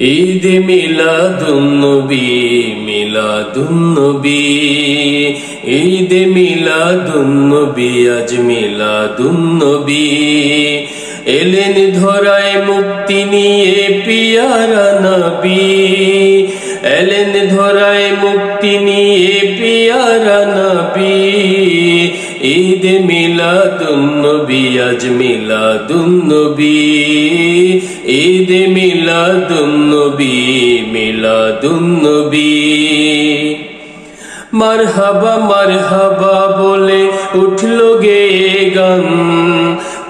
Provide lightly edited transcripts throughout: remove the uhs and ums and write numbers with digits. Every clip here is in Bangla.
ঈদ মিলাদুন্নবী মিলাদুন্নবী ঈদ মিলাদুন্নবী আজ মিলাদুন্নবী এলেন ধরায় মুক্তি নিয়ে পিয়ারা নবী এলেন ধরায় মুক্তি নিয়ে পিয়ারা নবী ঈদ মিলাদুন্নবী আজ মিলাদুন্নবী ঈদ মিলাদুন্নবী মিলাদুন্নবী মারহাবা মারহাবা বলে উঠলো গে গান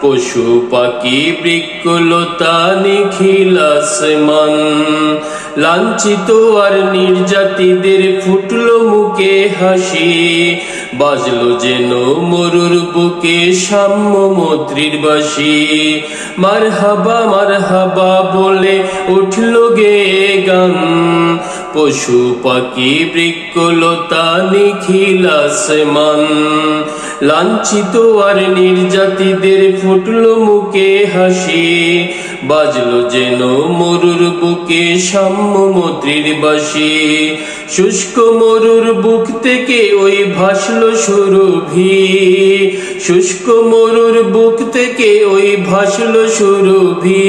পশু পাখি বৃক্ষলতা নিখিল আসমান লাঞ্ছিত আর নির্যাতিতদের ফুটলো মুখে হাসি বাজলো যেন মরুর বুকে সাম্য মৈত্রীর বাঁশি মারহাবা মারহাবা বলে উঠলো গে গান পশু পাখি বৃক্ষলতা নিখিল আসমান লাঞ্ছিত আর নির্যাতিতদের ফুটলো মুখে হাসি বাজলো যেন মরুর বুকে সাম্য মৈত্রীর বাঁশি শুষ্ক মরুর বুক থেকে ওই ভাসলো সুরভি শুষ্ক মরুর বুক থেকে ওই ভাসলো সুরভি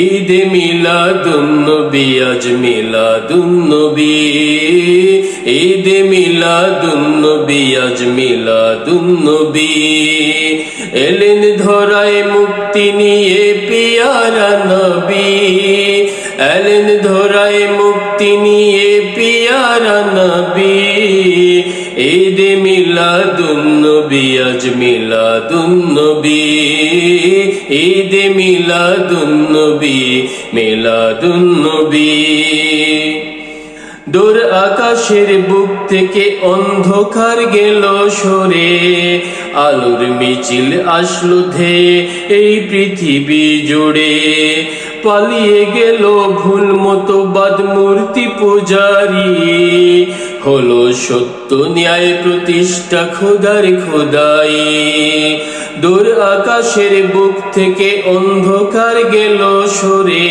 ঈদ মিলাদুন্নবী আজ মিলাদুন্নবী ঈদ মিলাদুন্নবী আজ মিলাদুন্নবী এলেন ধরায় মুক্তি নিয়ে পিয়ারা নবী এলেন ধরায় মুক্তি নিয়ে পিয়ারা নবী ঈদ মিলাদুন্নবী আজ মিলাদুন্নবী ঈদ মিলাদুন্নবী মিলাদুন্নবী দূর আকাশের বুক থেকে অন্ধকার গেল সরে আলোর মিছিল আসলো ধেয়ে এই পৃথিবী জুড়ে পালিয়ে গেল ভুল মতবাদ মূর্তি পূজারি হলো সত্য ন্যায় প্রতিষ্ঠা খোদার খোদাই দূর আকাশের বুক থেকে অন্ধকার গেল সরে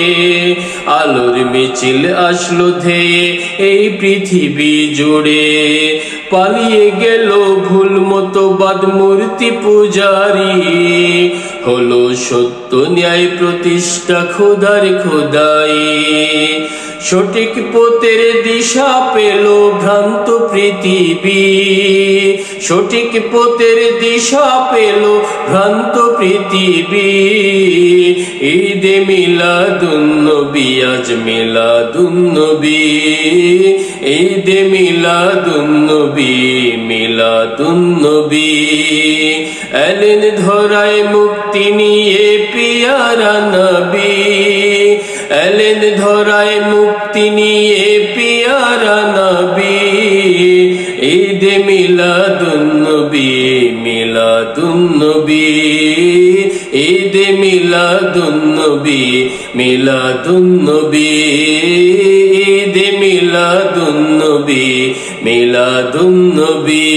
আলোর মিছিল আসলো ধেয়ে এই পৃথিবী জুড়ে পালিয়ে গেল ভুল মতবাদ মূর্তি পূজারি হলো সত্য ন্যায় প্রতিষ্ঠা খোদার খোদাই সঠিক পথের দিশা পেল ভ্রান্ত পৃথিবী সঠিক পথের দিশা পেল ভ্রান্ত পৃথিবী ঈদ মিলাদুন্নবী আজ মিলাদুন্নবী ঈদ মিলাদুন্নবী মিলাদুন্নবী এলেন ধরায় মুক্তি নিয়ে পিয়ারা নবী এলেন ধরায় মুক্তি নিয়ে পিয়ারা নবী ঈদ মিলাদুন্নবী মিলাদুন্নবী ঈদ মিলাদুন্নবী মিলাদুন্নবী ঈদ মিলাদুন্নবী মিলাদুন্নবী